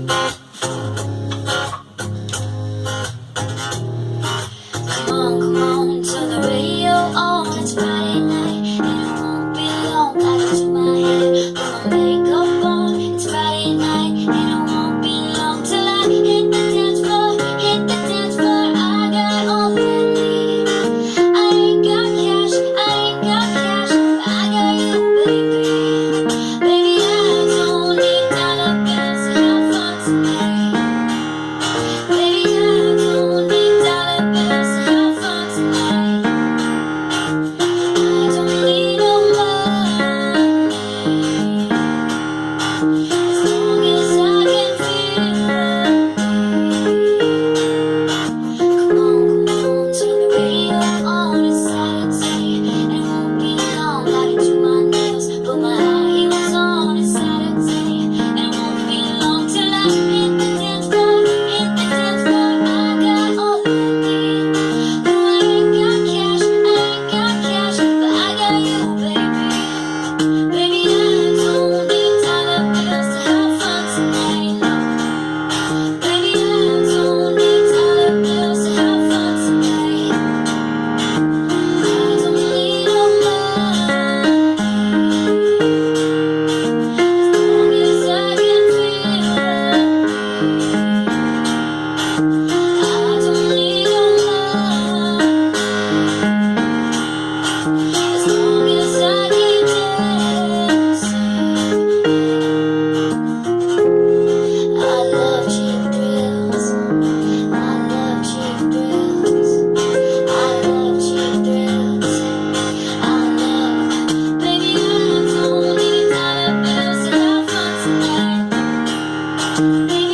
Come on, turn the radio on. It's Friday night, and it won't be long. I can do my hair, put my makeup on. It's Friday night, and it won't be long till I hit the dance floor, hit the dance floor. I got all that I need. I ain't got cash, but I got you, baby. Baby, I don't need dollar bills to have fun tonight. Baby, I don't need dollar bills to have fun tonight. I don't need no money, as long as I can feel it. Come on, turn the radio on. It's Saturday, and it won't be long. I can do my nails, put my high heels on. It's Saturday, and it won't be long till I hit the dance floor, hit the dance floor. I got all that I need. No, I ain't got cash, but I got you, baby. Baby, I don't need dollar bills to have fun tonight. No. Baby, I don't need dollar bills to have fun tonight. I don't need no money, as long as I can feel it. I don't need no money, as long as I keep dancing. I love cheap thrills. I love cheap thrills. I love cheap thrills. I love, baby, I don't need dollar bills to have fun tonight. Baby,